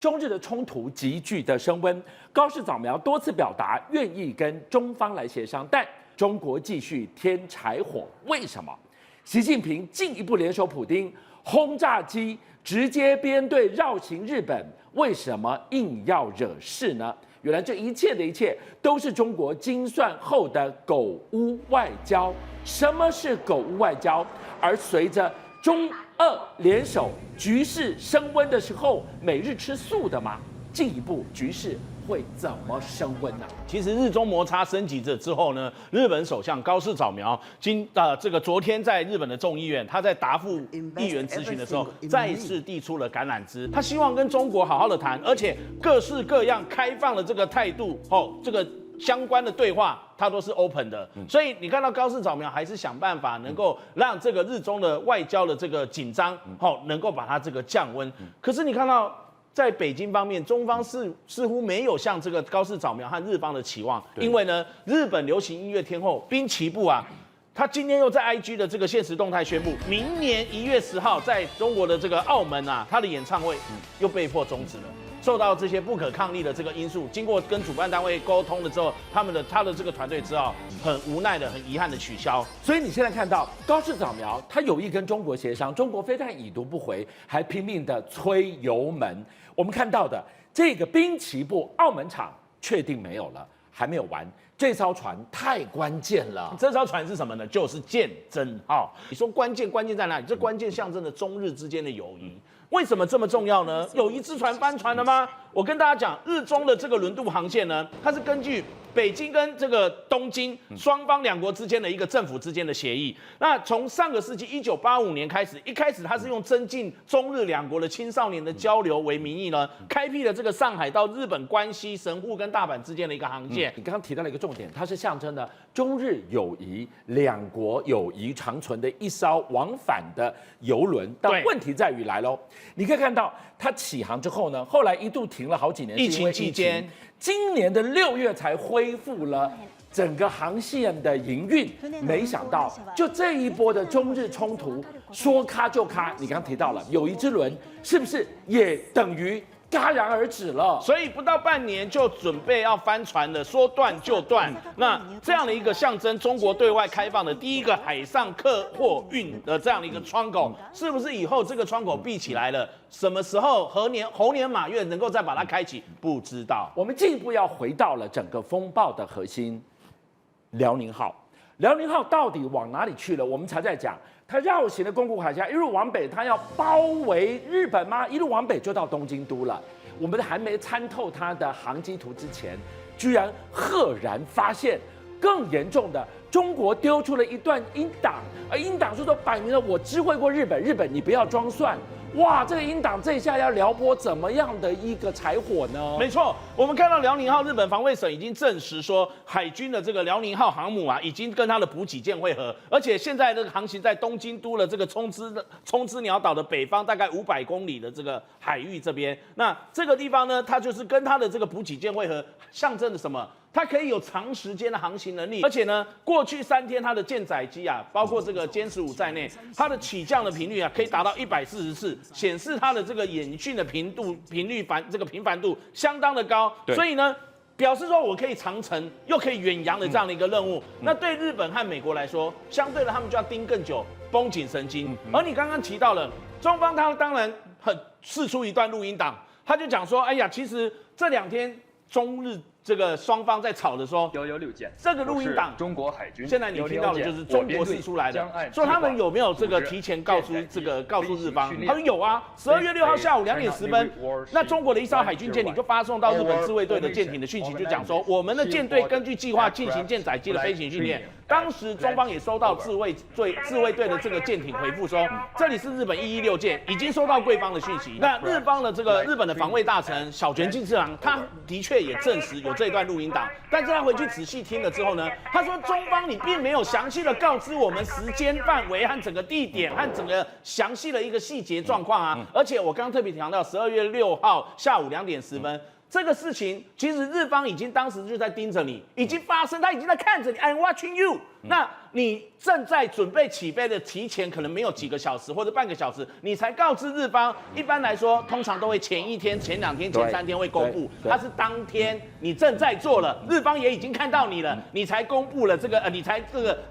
中日的冲突急剧的升温，高市早苗多次表达愿意跟中方来协商，但中国继续添柴火。为什么？习近平进一步联手普丁，轰炸机直接编队绕行日本，为什么硬要惹事呢？原来这一切的一切都是中国精算后的狗屋外交。什么是狗屋外交？而随着中俄联手，局势升温的时候，美日吃素的吗？进一步局势会怎么升温呢？其实日中摩擦升级之后呢，日本首相高市早苗昨天在日本的众议院，他在答复议员咨询的时候，再次递出了橄榄枝，他希望跟中国好好的谈，而且各式各样开放的这个态度，这个相关的对话，它都是 open 的。所以你看到高市早苗还是想办法能够让这个日中的外交的这个紧张，能够把它这个降温。可是你看到，在北京方面，中方似乎没有像这个高市早苗和日方的期望，因为呢，日本流行音乐天后滨崎步啊，他今天又在 IG 的这个限时动态宣布，明年1月10号在中国的这个澳门啊，他的演唱会又被迫终止了。受到这些不可抗力的这个因素，经过跟主办单位沟通了之后，他的这个团队只好很无奈的、很遗憾的取消。所以你现在看到高市早苗，他有意跟中国协商，中国非但已读不回，还拼命的催油门。我们看到的这个滨崎步澳门场确定没有了，还没有完。这艘船太关键了。这艘船是什么呢？就是鉴真号。你说关键在哪里？这关键象征着中日之间的友谊。为什么这么重要呢？友谊之船翻船了吗？我跟大家讲，日中的这个轮渡航线呢，它是根据北京跟这个东京双方两国之间的一个政府之间的协议。那从上个世纪1985年开始，一开始它是用增进中日两国的青少年的交流为名义呢，开辟了这个上海到日本关西、神户跟大阪之间的一个航线。你刚刚提到了一个重点，它是象征的中日友谊、两国友谊长存的一艘往返的邮轮。但问题在于来喽，你可以看到它起航之后呢，后来一度停了好几年，疫情期间，今年的6月才恢复了整个航线的营运。没想到，就这一波的中日冲突，说咔就咔。你刚刚提到了友谊之轮，是不是也等于戛然而止了？所以不到半年就准备要翻船了，说断就断。那这样的一个象征中国对外开放的第一个海上客货运的这样的一个窗口，是不是以后这个窗口闭起来了？什么时候猴年马月能够再把它开启？不知道。我们进一步要回到了整个风暴的核心——辽宁号。辽宁号到底往哪里去了？我们才在讲，它绕行的宫古海峡一路往北，它要包围日本吗？一路往北就到东京都了。我们还没参透它的航机图之前，居然赫然发现更严重的，中国丢出了一段音档，而音档是说摆明了我知会过日本，日本你不要装蒜。哇，这个音档这一下要撩拨怎么样的一个柴火呢？没错，我们看到辽宁号日本防卫省已经证实说，海军的这个辽宁号航母啊，已经跟它的补给舰会合，而且现在这个航行在东京都的这个冲之鸟岛的北方大概500公里的这个海域这边。那这个地方呢，它就是跟它的这个补给舰会合，象征着什么？它可以有长时间的航行能力，而且呢，过去3天它的舰载机啊，包括这个歼15在内，它的起降的频率啊，可以达到140次，显示它的这个演训的频繁度相当的高。所以呢，表示说我可以长程又可以远洋的这样的一个任务。那对日本和美国来说，相对的他们就要盯更久，绷紧神经。而你刚刚提到了中方，他当然很释出一段录音档，他就讲说，哎呀，其实这2天中日这个双方在吵的说116舰，这个录音档中国海军。现在你听到的就是中国释出来的，说他们有没有这个提前告诉日方？他说有啊，12月6号下午2点10分，那中国的一艘海军舰艇就发送到日本自卫队的舰艇的讯息，就讲说我们的舰队根据计划进行舰载机的飞行训练。当时中方也收到自卫队的这个舰艇回复说，这里是日本116舰，已经收到贵方的讯息。那日方的这个日本的防卫大臣小泉进次郎，他的确也证实有这一段录音档，但是他回去仔细听了之后呢，他说中方你并没有详细的告知我们时间范围和整个地点和整个详细的一个细节状况啊，而且我刚刚特别强调12月6号下午2点10分。这个事情其实日方已经当时就在盯着你，已经发生，他已经在看着你 ，I'm watching you。那你正在准备起飞的提前可能没有几个小时或者半个小时，你才告知日方。一般来说，通常都会前1天、前2天、前3天会公布，它是当天你正在做了，日方也已经看到你了，你才公布了这个你才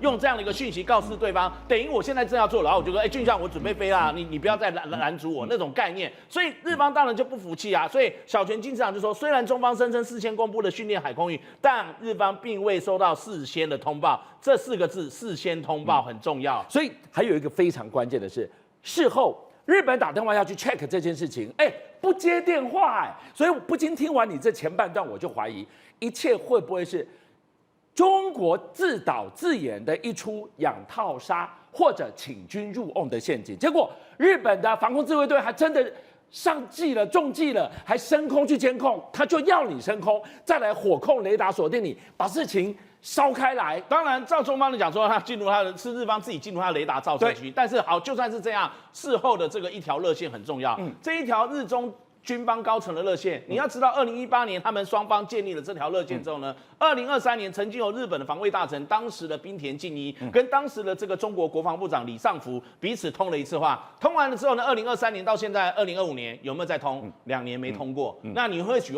用这样的一个讯息告诉对方，等于我现在正要做，然后我就说，俊相我准备飞啦，你不要再拦阻我那种概念，所以日方当然就不服气啊，所以小泉进次郎就说，虽然中方声称事先公布了训练海空域，但日方并未收到事先的通报，这4个字事先通报很重要。所以还有一个非常关键的是，事后日本打电话要去 check 这件事情，不接电话，所以我不禁听完你这前半段，我就怀疑一切会不会是中国自导自演的一出养套杀或者请君入瓮的陷阱。结果日本的防空自卫队还真的上计了、中计了，还升空去监控，他就要你升空，再来火控雷达锁定你，把事情烧开来。当然，照中方的讲说，他进入他的是日方自己进入他的雷达照射区，但是好，就算是这样，事后的这个一条热线很重要，这一条日中军方高层的热线，你要知道，2018年他们双方建立了这条热线之后呢，2023年曾经有日本的防卫大臣，当时的滨田敬一跟当时的这个中国国防部长李尚福彼此通了一次话，通完了之后呢，2023年到现在2025年有没有再通？2年没通过。那你或许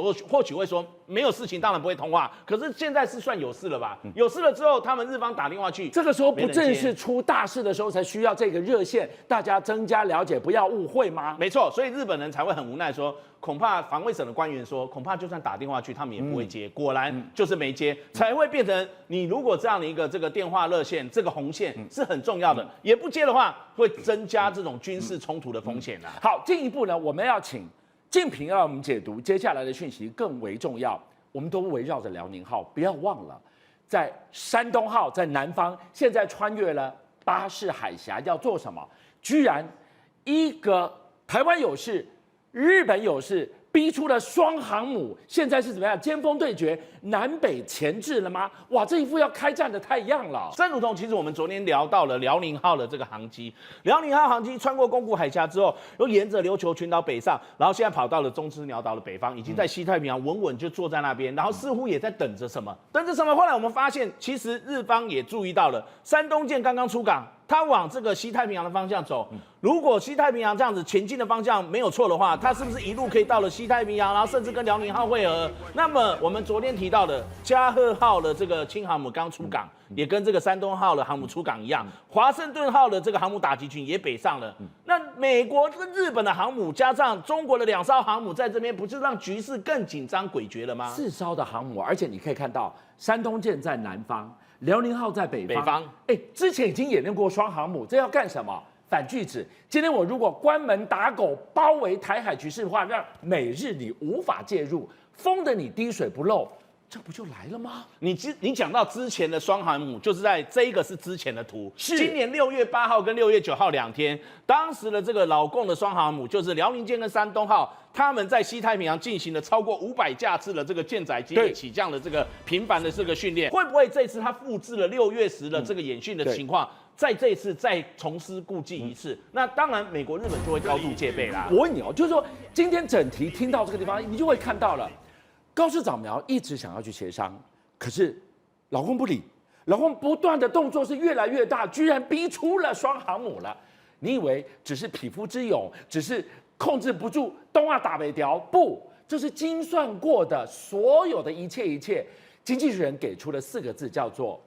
会说，没有事情当然不会通话，可是现在是算有事了吧？有事了之后，他们日方打电话去，这个时候不正是出大事的时候才需要这个热线，大家增加了解，不要误会吗？没错，所以日本人才会很无奈说，恐怕防卫省的官员说，恐怕就算打电话去，他们也不会接。果然就是没接，才会变成你如果这样的一个这个电话热线，这个红线是很重要的，也不接的话，会增加这种军事冲突的风险啊。好，进一步呢，我们要请敬平让我们解读接下来的讯息更为重要。我们都围绕着辽宁号，不要忘了，在山东号在南方，现在穿越了巴士海峡，要做什么？居然一个台湾有事，日本有事，逼出了双航母，现在是怎么样？尖峰对决，南北前置了吗？哇，这一副要开战的太样了。正如同其实我们昨天聊到了辽宁号的这个航机，辽宁号航机穿过宫古海峡之后，又沿着琉球群岛北上，然后现在跑到了中之鸟岛的北方，已经在西太平洋稳稳就坐在那边，然后似乎也在等着什么？等着什么？后来我们发现，其实日方也注意到了，山东舰刚刚出港。它往这个西太平洋的方向走，如果西太平洋这样子前进的方向没有错的话，它是不是一路可以到了西太平洋，然后甚至跟辽宁号会合？那么我们昨天提到的加贺号的这个轻航母刚出港，也跟这个山东号的航母出港一样，华盛顿号的这个航母打击群也北上了。那美国跟日本的航母加上中国的2艘航母在这边，不是让局势更紧张诡谲了吗？ 4艘的航母，而且你可以看到山东舰在南方。辽宁号在北方，之前已经演练过双航母，这要干什么？反拒止。今天我如果关门打狗，包围台海局势的话，让美日你无法介入，封得你滴水不漏，这不就来了吗？你讲到之前的双航母，就是在这一个是之前的图，是今年6月8号跟6月9号2天，当时的这个老共的双航母，就是辽宁舰跟山东号。他们在西太平洋进行了超过500架次的这个舰载机的起降的这个频繁的这个训练，会不会这次他复制了6月10的这个演训的情况，在这一次再重施故技一次？那当然，美国、日本就会高度戒备啦。我问你哦，就是说今天整题听到这个地方，你就会看到了，高市早苗一直想要去协商，可是老公不理，老公不断的动作是越来越大，居然逼出了双航母了。你以为只是匹夫之勇，只是控制不住东亚打北调？不，这是精算过的，所有的一切。经济学人给出了4个字，叫做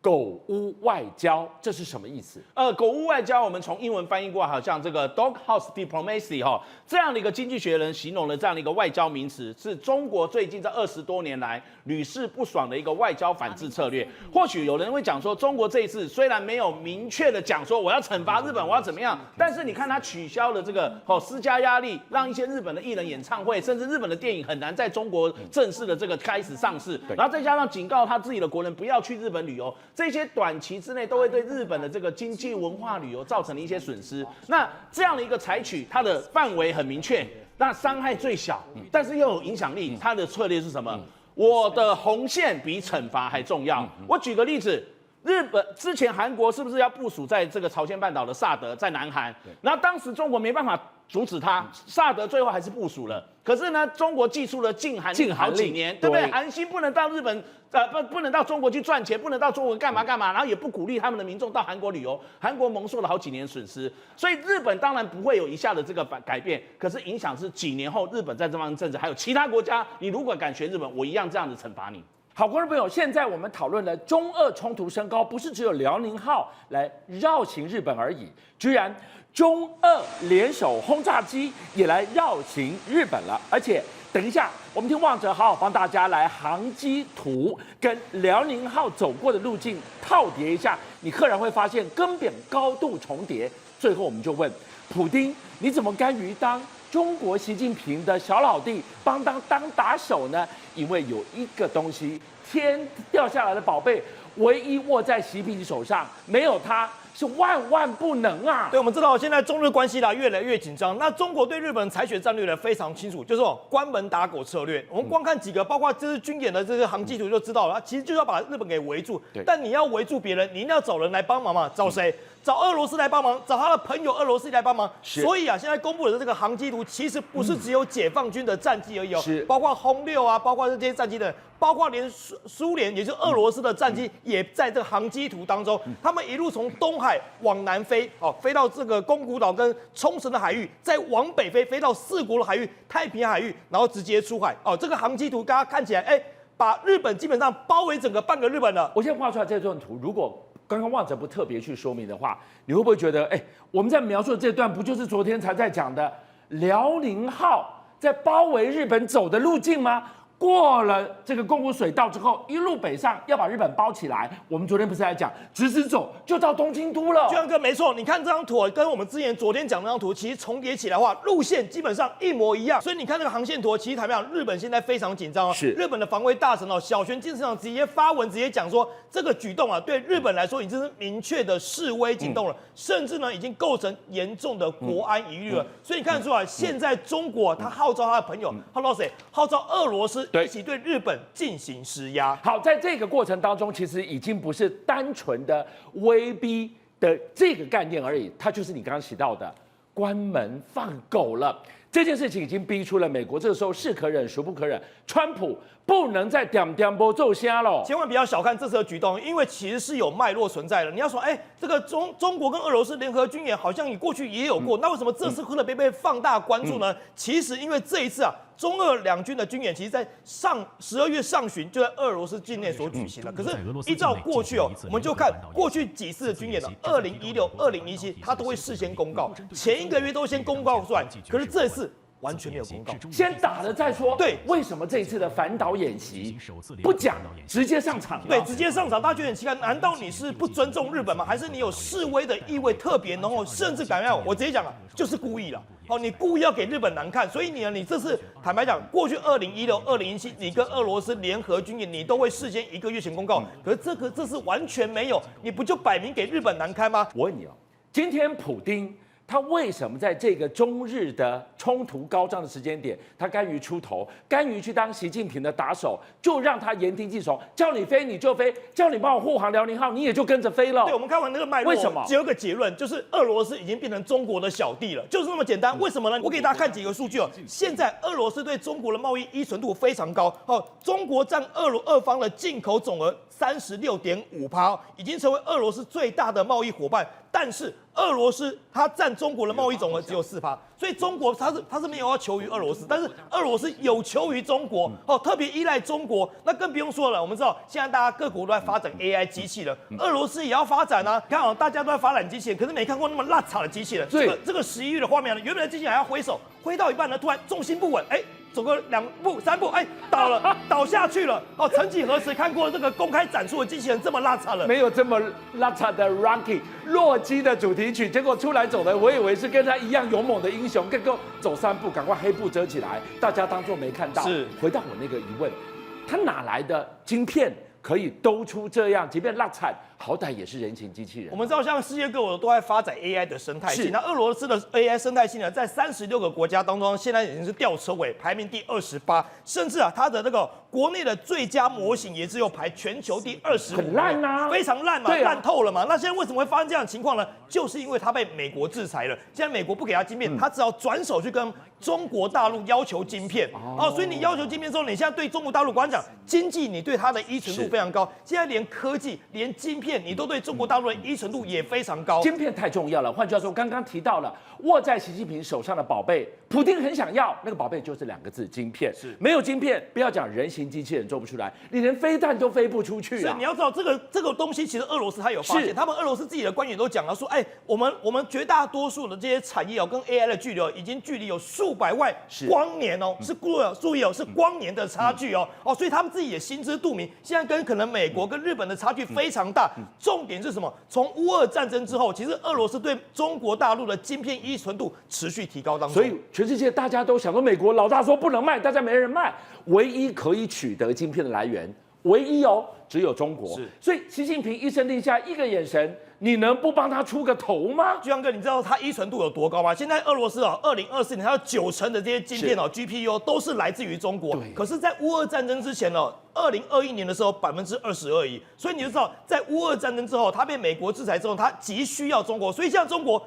狗屋外交，这是什么意思？狗屋外交，我们从英文翻译过，好像这个 doghouse diplomacy 这样的一个经济学人形容了这样的一个外交名词，是中国最近这20多年来屡试不爽的一个外交反制策略。或许有人会讲说，中国这一次虽然没有明确的讲说我要惩罚日本，我要怎么样，但是你看他取消了这个施加压力，让一些日本的艺人演唱会，甚至日本的电影很难在中国正式的这个开始上市，然后再加上警告他自己的国人不要去日本旅游。这些短期之内都会对日本的这个经济文化旅游造成了一些损失。那这样的一个采取，它的范围很明确，那伤害最小，但是又有影响力。它的策略是什么？我的红线比惩罚还重要。我举个例子。日本之前韩国是不是要部署在这个朝鲜半岛的萨德，在南韩？然后当时中国没办法阻止他，萨德最后还是部署了。可是呢，中国祭出了禁韩令好几年，对不对？韩星不能到日本，不能到中国去赚钱，不能到中国干嘛，然后也不鼓励他们的民众到韩国旅游，韩国蒙受了好几年损失。所以日本当然不会有一下的这个改变，可是影响是几年后日本在这方面政治，还有其他国家，你如果敢学日本，我一样这样子惩罚你。好，观众朋友，现在我们讨论的中俄冲突升高，不是只有辽宁号来绕行日本而已，居然中俄联手轰炸机也来绕行日本了。而且，等一下，我们听旺哲好好帮大家来航机图跟辽宁号走过的路径套叠一下，你赫然会发现根本高度重叠。最后，我们就问普丁，你怎么甘于当中国习近平的小老弟，当打手呢？因为有一个东西，天掉下来的宝贝，唯一握在习近平手上，没有它是万万不能啊！对，我们知道现在中日关系越来越紧张。那中国对日本采取战略呢非常清楚，就是关门打狗策略。我们光看几个，包括这是军演的这个航机图就知道了，其实就是要把日本给围住。但你要围住别人，你一定要找人来帮忙嘛？找谁？找俄罗斯来帮忙，找他的朋友俄罗斯来帮忙。所以啊，现在公布的这个航机图，其实不是只有解放军的战机而已哦，包括轰6啊，包括这些战机的，包括连苏联，也就是俄罗斯的战机，也在这个航机图当中。他们一路从东海往南飞，飞到这个宫古岛跟冲绳的海域，再往北飞到4国的海域、太平洋海域，然后直接出海。这个航机图，大家看起来，把日本基本上包围整个半个日本了。我现在画出来这段图，如果刚刚旺哲不特别去说明的话，你会不会觉得，我们在描述的这段不就是昨天才在讲的辽宁号在包围日本走的路径吗？过了这个宫古水道之后，一路北上要把日本包起来。我们昨天不是在讲，直走就到东京都了。俊阳哥，没错，你看这张图跟我们之前昨天讲那张图，其实重叠起来的话，路线基本上一模一样。所以你看这个航线图，其实坦白讲，日本现在非常紧张是日本的防卫大臣小泉进次郎直接发文，直接讲说，这个举动对日本来说已经是明确的示威行动了，甚至呢已经构成严重的国安疑虑了。所以你看得出来，现在中国他号召他的朋友，号召谁？号召俄罗斯一起对日本进行施压。好，在这个过程当中，其实已经不是单纯的威逼的这个概念而已，它就是你刚刚提到的关门放狗了。这件事情已经逼出了美国，这个时候是可忍孰不可忍，川普不能再点波奏瞎了。千万不要小看这次的举动，因为其实是有脉络存在的。你要说，这个中国跟俄罗斯联合军演好像你过去也有过，那为什么这次特别被放大关注呢？其实因为这一次中俄两军的军演，其实在12月上旬就在俄罗斯境内所举行了。可是依照过去我们就看过去几次的军演2016、2017，它都会事先公告，前1个月都先公告出来。可是这一次完全没有公告，先打了再说。对，为什么这一次的反导演习不讲，直接上场？对，直接上场，大家觉得很奇怪，难道你是不尊重日本吗？还是你有示威的意味特别浓厚，甚至感觉我直接讲了，就是故意了。你故意要给日本难看，所以你这次坦白讲，过去2016、2017，你跟俄罗斯联合军演，你都会事先1个月前公告，可是这次完全没有，你不就摆明给日本难堪吗？我问你今天普丁他为什么在这个中日的冲突高涨的时间点，他甘于出头，甘于去当习近平的打手，就让他言听计从，叫你飞你就飞，叫你帮我护航辽宁号，你也就跟着飞了。对，我们看完那个脉络，为什么？只有一个结论，就是俄罗斯已经变成中国的小弟了，就是那么简单。为什么呢？我给大家看几个数据现在俄罗斯对中国的贸易依存度非常高，中国占俄方的进口总额36.5%，已经成为俄罗斯最大的贸易伙伴。但是俄罗斯它占中国的贸易总额只有4%，所以中国它是没有要求于俄罗斯，但是俄罗斯有求于中国，特别依赖中国，那更不用说了。我们知道现在大家各国都在发展 AI 机器人，俄罗斯也要发展啊。看大家都在发展机器人，可是没看过那么辣惨的机器人。这个11月的画面呢，原本的机器人还要挥手，挥到一半呢，突然重心不稳，走个2步3步，倒了，倒下去了。曾几何时看过这个公开展出的机器人这么拉差了？没有这么拉差的 Rocky 洛基的主题曲，结果出来走的，我以为是跟他一样勇猛的英雄，更走3步，赶快黑布遮起来，大家当作没看到。是，回到我那个疑问，他哪来的晶片可以兜出这样，即便拉惨好歹也是人形机器人。我们知道，像世界各国都在发展 AI 的生态系，那俄罗斯的 AI 生态系呢，在36个国家当中，现在已经是吊车尾，排名第28，甚至它的那个国内的最佳模型也只有排全球第25，很烂啊，非常烂嘛，对啊，烂透了嘛。那现在为什么会发生这样的情况呢？就是因为它被美国制裁了，现在美国不给它晶片，它只好转手去跟中国大陆要求晶片所以你要求晶片之后，你现在对中国大陆光讲经济，你对它的依存度非常高，现在连科技、连晶片，你都对中国大陆的依存度也非常高。晶片太重要了。换句话说，刚刚提到了握在习近平手上的宝贝，普丁很想要，那个宝贝就是2个字：晶片。是没有晶片，不要讲人形机器人做不出来，你连飞弹都飞不出去啊！你要知道这个东西，其实俄罗斯它有发现，他们俄罗斯自己的官员都讲了说，我们绝大多数的这些产业跟 AI 的距离已经距离有数百万光年注意是光年的差距所以他们自己也心知肚明，现在跟可能美国跟日本的差距非常大。重点是什么？从乌俄战争之后，其实俄罗斯对中国大陆的晶片依存度持续提高当中，所以全世界大家都想说，美国老大说不能卖，大家没人卖，唯一可以取得晶片的来源，唯一只有中国。所以习近平一声令下，一个眼神，你能不帮他出个头吗？巨阳哥，你知道它依存度有多高吗？现在俄罗斯2024年它有90%的这些晶片GPU 都是来自于中国。可是，在乌俄战争之前2021年的时候22%而已。所以你就知道，在乌俄战争之后，它被美国制裁之后，它急需要中国。所以像中国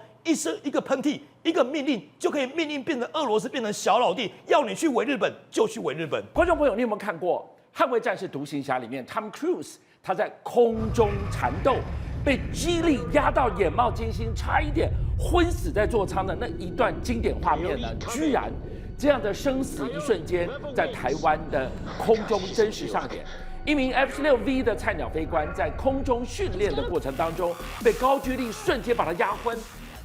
一个喷嚏，一个命令就可以命令变成俄罗斯变成小老弟，要你去围日本就去围日本。观众朋友，你有没有看过《捍卫战士独行侠》里面 Tom Cruise 他在空中缠斗，被激励压到眼冒金星，差一点昏死在座舱的那一段经典画面呢？居然这样的生死一瞬间，在台湾的空中真实上演。一名 F-16V 的菜鸟飞官在空中训练的过程当中，被高居力瞬间把他压昏。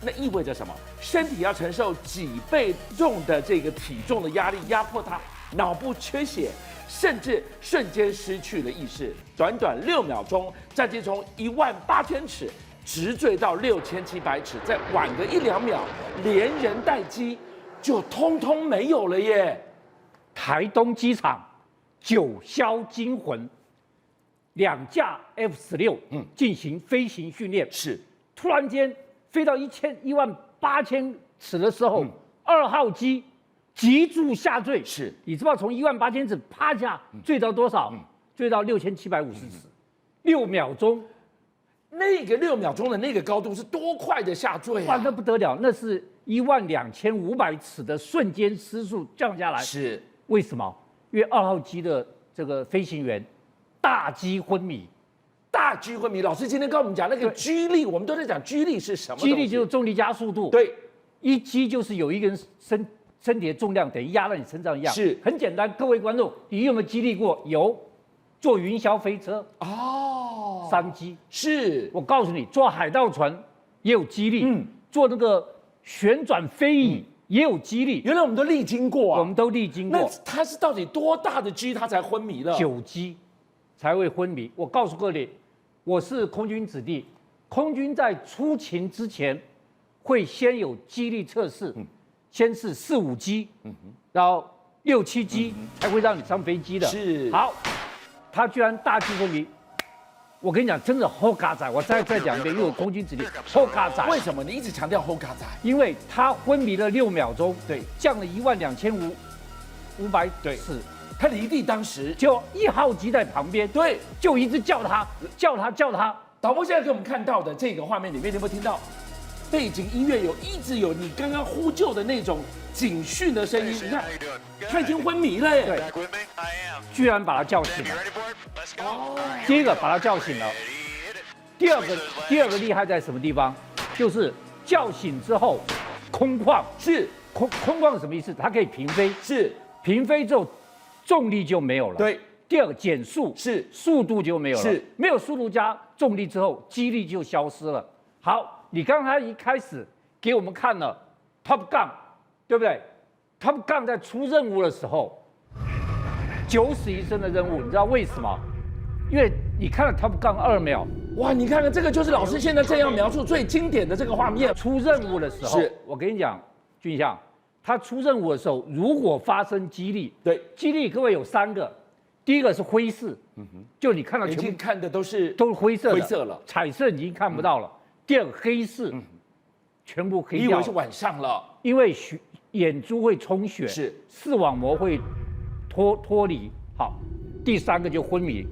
那意味着什么？身体要承受几倍重的这个体重的压力，压迫他脑部缺血，甚至瞬间失去了意识。短短6秒钟，战机从18000尺直坠到6700尺，再晚个1-2秒，连人带机就通通没有了耶！台东机场9霄惊魂，2架 F-16进行飞行训练，是突然间飞到18000尺的时候，2号机急速下坠，是你知道从18000尺啪下坠到多少？坠到6750尺，6秒钟。那个6秒钟的那个高度是多快的下坠哇，那不得了，那是12500尺的瞬间失速降下来。是为什么？因为2号机的这个飞行员大机昏迷。大G昏迷。老师今天跟我们讲那个G力，我们都在讲G力是什么？G力就是重力加速度。对，一G就是有一个人身体的重量等于压在你身上一样。是很简单，各位观众，你有没有激励过？有，坐云霄飞车3G。是我告诉你，坐海盗船也有激励，坐那个旋转飞椅也有激励。原来我们都历经过啊，我们都历经过。那它是到底多大的G它才昏迷了？9G才会昏迷。我告诉各位，我是空军子弟，空军在出勤之前会先有激励测试，先是4-5G，然后6-7G才会让你上飞机的。是好，他居然大机昏迷。我跟你讲，真的后嘎仔，我再讲一遍，因为我空军子弟后嘎仔。为什么你一直强调后嘎仔？因为他昏迷了6秒钟，对，降了12500尺。他离地当时就1号机在旁边，对，就一直叫他。导播现在给我们看到的这个画面里面，你有没有听到背景音乐一直有你刚刚呼救的那种警讯的声音？你看，他已经昏迷了耶，对，居然把他叫醒了。第一个把他叫醒了，第二个厉害在什么地方？就是叫醒之后，空旷是空旷是什么意思？它可以平飞，是平飞之后。重力就没有了。对，第二个减速是速度就没有了。是没有速度加重力之后，激励就消失了。好，你刚才一开始给我们看了 Top Gun， 对不对 ？Top Gun 在出任务的时候，9死1生的任务，你知道为什么？因为你看了 Top Gun 2秒，哇，你看看这个就是老师现在这样描述最经典的这个画面。出任务的时候，是我跟你讲，俊相。他出任务的时候，如果发生激励，对，激励各位有3个，第一个是灰视，就你看到眼全部睛看的都是灰色的，灰色了，彩色已经看不到了。第二个黑视，全部黑掉了，你以为是晚上了？因为眼珠会充血，是视网膜会脱离。好，第三个就昏迷。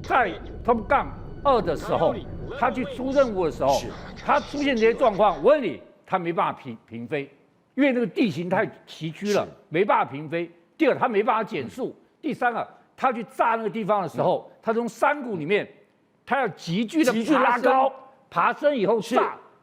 在 Top Gun 2的时候，他去出任务的时候，他出现这些状况，我问你，他没办法平飞，因为那个地形太崎岖了，没办法平飞。第二，他没办法减速。第三个，他去炸那个地方的时候，他从山谷里面，他要急剧的拉高，爬升以后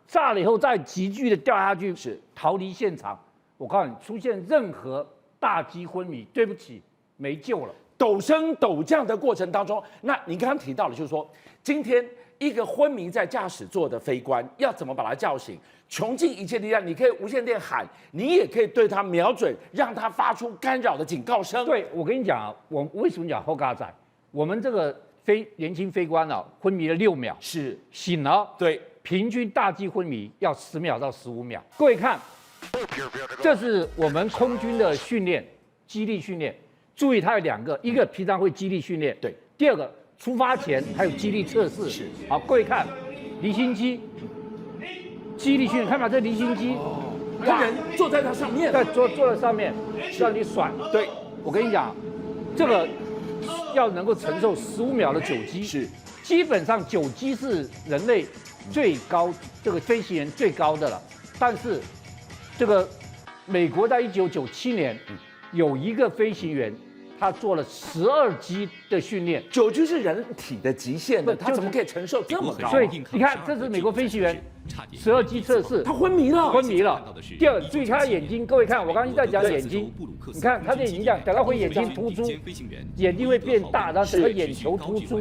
炸了以后再急剧的掉下去，逃离现场。我告诉你，出现任何大机昏迷，对不起，没救了。陡升陡降的过程当中，那你刚刚提到了，就是说，今天一个昏迷在驾驶座的飞官要怎么把他叫醒？穷尽一切力量，你可以无线电喊，你也可以对他瞄准，让他发出干扰的警告声。对，我跟你讲啊，我为什么讲后嘎仔？我们这个年轻飞官啊，昏迷了6秒，是醒了，对，平均大机昏迷要10秒到15秒。各位看，这是我们空军的训练，激励训练。注意，它有2个，一个平常会激励训练，对；第二个出发前还有激励测试。是，好，各位看，离心机，激励训练，看吧，这离心机，哇，人坐在它上面，坐在上面，让你甩。对，我跟你讲，这个要能够承受15秒的久机，是，基本上久机是人类最高，这个飞行员最高的了。但是，这个美国在1997年有一个飞行员，他做了12机的训练。久居是人体的极限的，他怎么可以承受这么高？所以你看，这是美国飞行员12机测试，他昏迷了，昏迷了。第二，注意他的眼睛，各位看，我刚刚在讲眼睛，你看他的眼睛这样，等到会眼睛突出，眼睛会变大，然后整个眼球突出，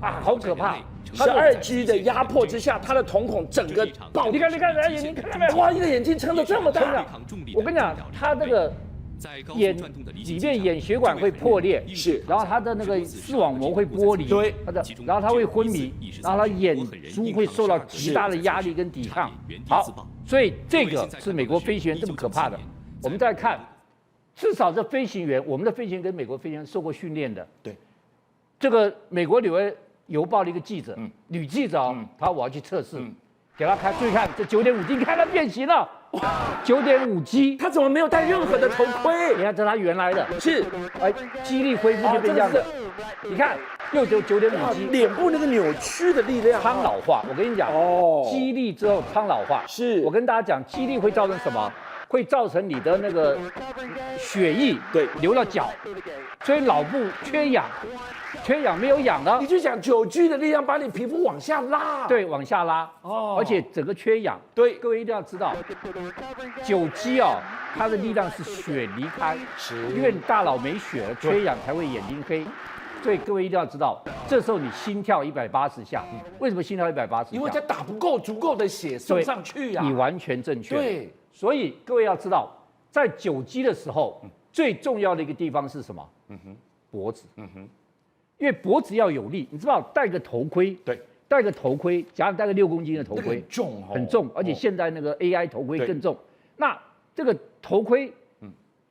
啊，好可怕！12G 的压迫之下，他的瞳孔整个爆。你看，他眼睛看到没有？哇，一个眼睛撑得这么大！我跟你讲，他这个眼里面眼血管会破裂，是，然后他的那个视网膜会剥离，对，然后他会昏迷，然后他眼珠会受到极大的压力跟抵抗。好，所以这个是美国飞行员这么可怕的。我们再看，至少这飞行员，我们的飞行员跟美国飞行员受过训练的。对，这个美国纽约邮报的一个记者，女记者哦，他说我要去测试，给他看，注意看这9.5 G， 你看它变形了。9.5 G， 他怎么没有戴任何的头盔？你看，这是他原来的，是，肌力恢复就变这样子。你看，又就9.5 G， 脸部那个扭曲的力量，苍老化。我跟你讲，肌力之后苍老化，是我跟大家讲，肌力会造成什么？会造成你的那个血液流到脚，所以脑部缺氧没有氧了。你就想9G 的力量把你皮肤往下拉，对，往下拉，而且整个缺氧。对，各位一定要知道，9G 哦，它的力量是血离开，因为你大脑没血了，缺氧才会眼睛黑。所以各位一定要知道，这时候你心跳180下，为什么心跳180下？因为它打不够足够的血送上去呀。你完全正确。对。所以各位要知道，在9G的时候，最重要的一个地方是什么？脖子。因为脖子要有力，你知道戴个头盔，对，戴个头盔，假如戴个6公斤的头盔，很重哦，很重，而且现在那个 AI 头盔更重。那这个头盔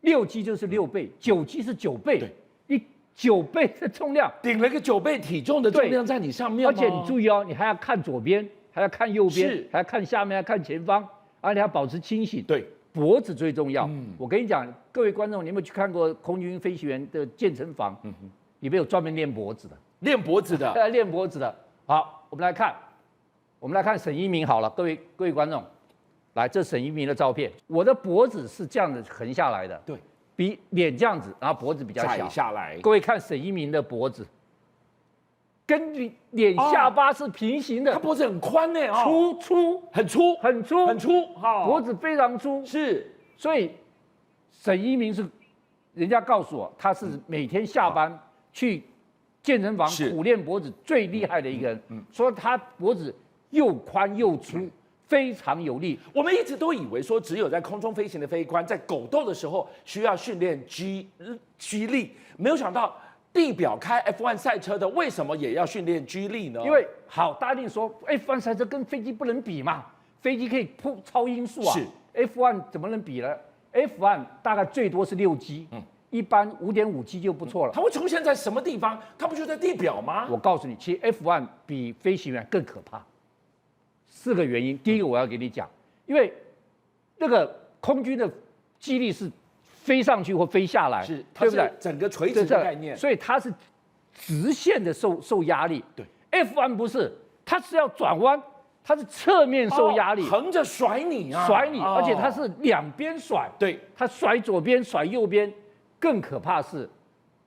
，6G 就是6倍，9G 是9倍，你9倍的重量，顶了个9倍体重的重量在你上面，而且你注意哦，你还要看左边，还要看右边，还要看下面，还要看前方。而且要保持清醒，对，脖子最重要。我跟你讲，各位观众，你有没有去看过空军飞行员的健身房？里面有专门练脖子的，练脖子的，练脖子的。好，我们来看沈一鸣好了，各位观众，来，这沈一鸣的照片，我的脖子是这样子横下来的，对，比脸这样子，然后脖子比较小下来。各位看沈一鸣的脖子，跟脸下巴是平行的，他脖子很宽呢，很粗，脖子非常粗，是，所以沈一鸣是，人家告诉我他是每天下班去健身房苦练脖子最厉害的一个人，说他脖子又宽又粗，非常有力。我们一直都以为说只有在空中飞行的飞官在狗斗的时候需要训练G力，没有想到。地表开 F1 赛车的为什么也要训练G力呢？因为好，大家一定说 F1 赛车跟飞机不能比嘛，飞机可以超音速啊，是 F1 怎么能比呢 ？F1 大概最多是6G，一般5.5G 就不错了。它会出现在什么地方？它不就在地表吗？我告诉你，其实 F1 比飞行员更可怕。4个原因，第一个我要给你讲，因为那个空军的机力是飞上去或飞下来，是，对不对？整个垂直的概念，所以它是直线的受压力。对 ，F1 不是，它是要转弯，它是侧面受压力，横着甩你啊，甩你，而且它是两边甩。对，它甩左边，甩右边，更可怕是，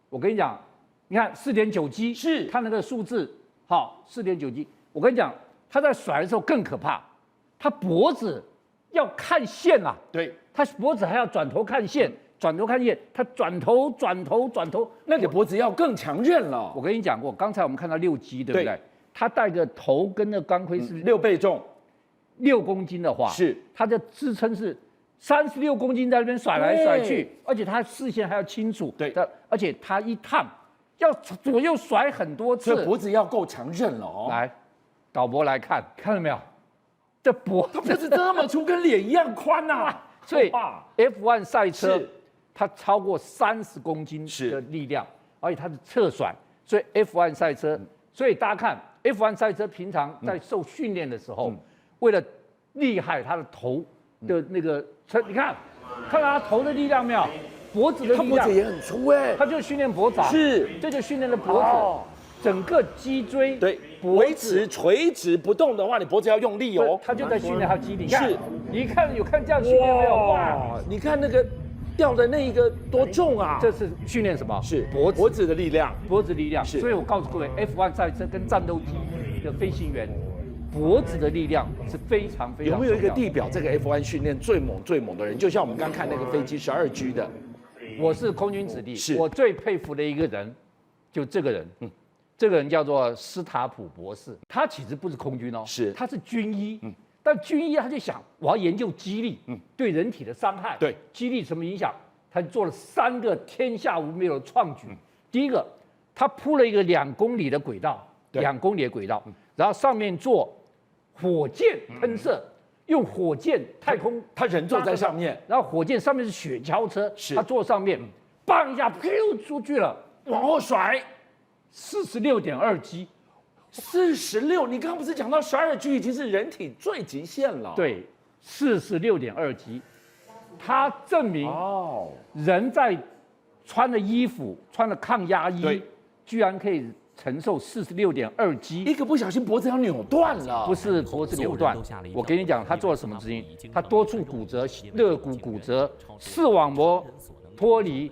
我跟你讲，你看4.9G 是它那个数字，好，4.9G，我跟你讲，它在甩的时候更可怕，它脖子要看线啊，对，他脖子还要转头看线，转头看线，他转头，那你脖子要更强韧了。我跟你讲过，刚才我们看到6G，对不对？对他戴个头跟那钢盔是6倍重6公斤的话，是它的支撑是36公斤在那边甩来甩去，而且他视线还要清楚，对，而且他一趟要左右甩很多次，所以脖子要够强韧了哦。来，导播来看，看到没有？这脖它不是这么粗，跟脸一样宽呐。所以哇 F1 赛车是它超过30公斤的力量，而且它是侧甩，所以 F1 赛车，所以大家看 F1 赛车平常在受训练的时候，为了厉害它的头的那个车，你看到它头的力量没有？脖子的力量，它脖子也很粗哎，它就训练脖子，是，这就训练了脖子。整个脊椎对，脖维子持垂直不动的话，你脖子要用力哦。他就在训练他的肌力。是，你看有看这样训练没有？哇，你看那个吊的那一个多重啊！这是训练什么？是脖子的力量，脖子力量。是，所以我告诉各位，F1 赛车跟战斗机的飞行员，脖子的力量是非常非常重要。有没有一个地表这个 F1 训练最猛的人？就像我们刚看那个飞机12G 的，我是空军子弟，是我最佩服的一个人，就这个人，这个人叫做斯塔普博士，他其实不是空军哦，是他是军医，但军医他就想我要研究肌力，对人体的伤害，对肌力什么影响，他就做了3个天下无没有的创举。第一个，他铺了一个2公里的轨道，2公里的轨道，然后上面做火箭喷射，用火箭太空，他人坐在上面，然后火箭上面是雪橇车，是他坐上面，棒一下，噗出去了，往后甩。46.2G， 46，你刚刚不是讲到12G 已经是人体最极限了？对，46.2G， 它证明人在穿的衣服、穿的抗压衣，居然可以承受46.2G， 一个不小心脖子要扭断了。不是脖子扭断，我跟你讲，他做了什么事情？他多处骨折，肋骨骨折，视网膜脱离，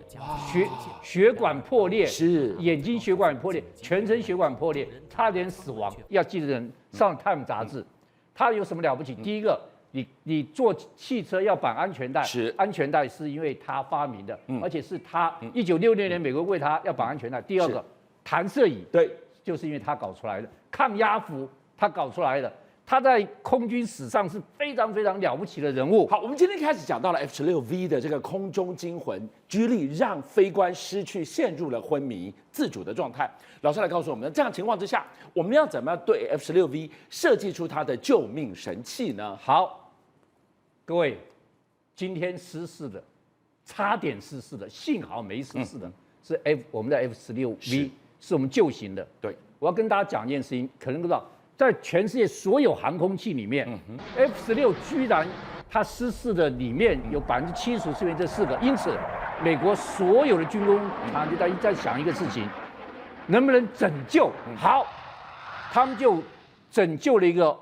血管破裂，是眼睛血管破裂，全身血管破裂，差点死亡。要记得人上《Time》杂志，他有什么了不起？第一个，你坐汽车要绑安全带，是安全带是因为他发明的，而且是他1966年美国为他要绑安全带。第二个，弹射椅，对，就是因为他搞出来的。抗压服，他搞出来的。他在空军史上是非常非常了不起的人物。好，我们今天开始讲到了 F16V 的这个空中惊魂，居力让飞官陷入了昏迷自主的状态。老师来告诉我们，这样情况之下，我们要怎么样对 F16V 设计出它的救命神器呢？好，各位，今天失事的，差点失事的，幸好没失事的，是我们的 F16V， 是我们旧型的。对，我要跟大家讲一件事情，可能不知道。在全世界所有航空器里面，F16居然它失事的里面有70%是因为这4个，因此美国所有的军工厂就在想一个事情，能不能拯救？好，他们就拯救了一个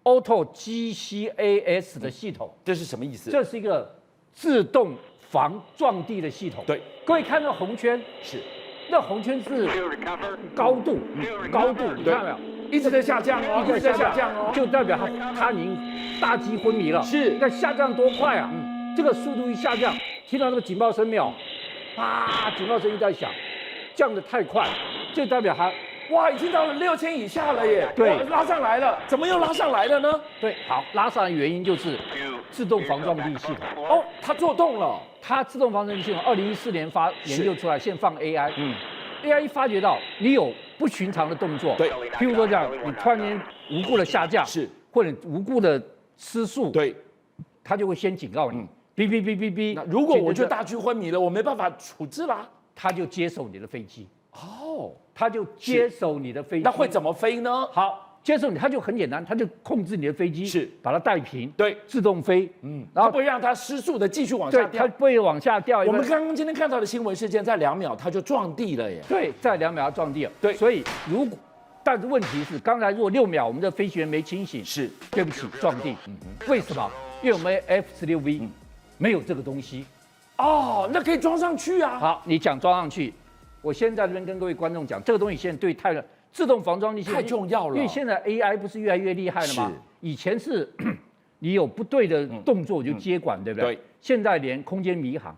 Auto GCAS 的系统。这是什么意思？这是一个自动防撞地的系统。对，各位看到红圈是，那红圈是高度，你看到没有？一直在下降哦，一直在下降哦，就代表他已经大机昏迷了。是，你看下降多快啊！这个速度一下降，听到那个警报声没有？警报声一直在响，降得太快，就代表哇，已经到了6000以下了耶！对，拉上来了，怎么又拉上来了呢？对，好，拉上来的原因就是自动防撞地系统。哦，它做动了。它自动防撞地系统2014年研究出来，现在放 AI。AI 一发觉到你有不寻常的动作，对，譬如说这样，你突然间无故的下降，是，或者无故的失速，对，它就会先警告你，哔，那如果我就大区昏迷了，我没办法处置啦。他就接手你的飞机，哦，他就接手你的飞机。那会怎么飞呢？好，接手你，他就很简单，他就控制你的飞机，是把它带平，对，自动飞，然后不会让它失速的继续往下对，它掉。不会往下掉。我们刚刚今天看到的新闻事件，在2秒它就撞地了耶。对，在2秒要撞地了。对所以但是问题是，刚才如果6秒我们的飞行员没清醒，是，对不起，撞地。为什么？因为我们 F-16V 没有这个东西。哦，那可以装上去啊。好，你讲装上去，我先在这边跟各位观众讲，这个东西现在对自动防撞力太重要了，因为现在 AI 不是越来越厉害了吗？以前是你有不对的动作我就接管，对不对？对。现在连空间迷航，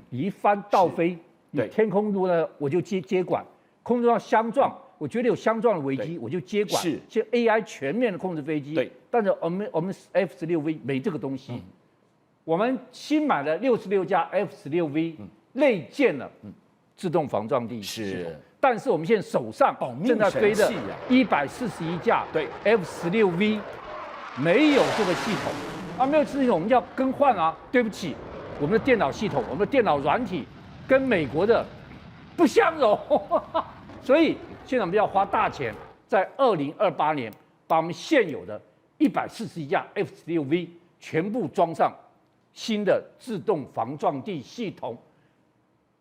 你一翻倒飞，你天空路呢我就接管，空中要相撞，我觉得有相撞的危机我就接管。是。现在 AI 全面的控制飞机，对。但是我们 F-16V 没这个东西。我们新买了66架 F-16V，内建了自动防撞地系统，但是我们现在手上正在飞的141架F-16V 没有这个系统啊，没有系统我们要更换啊。对不起，我们的电脑系统、我们的电脑软体跟美国的不相容，所以现在我们要花大钱，在2028年把我们现有的141架 F-16V 全部装上新的自动防撞地系统。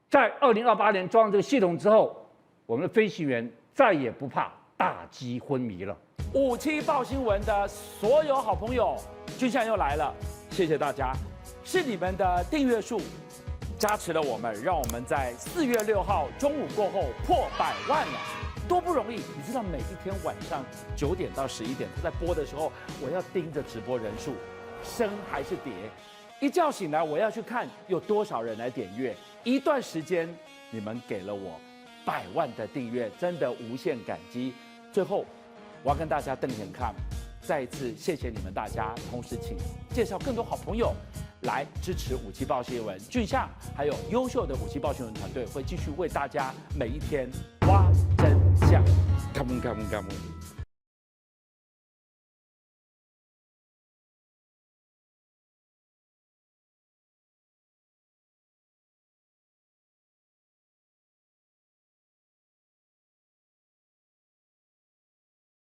在2028年装上这个系统之后，我们的飞行员再也不怕大机昏迷了。57报新闻的所有好朋友，军相又来了，谢谢大家，是你们的订阅数加持了我们，让我们在4月6号中午过后破100万了，多不容易！你知道每一天晚上9点到11点在播的时候，我要盯着直播人数升还是跌，一觉醒来我要去看有多少人来点阅。一段时间你们给了我100万的订阅，真的无限感激。最后我要跟大家瞪眼看，再一次谢谢你们大家，同时请介绍更多好朋友来支持57报新闻。俊相还有优秀的57报新闻团队会继续为大家每一天挖真相。Come on, come on, come on.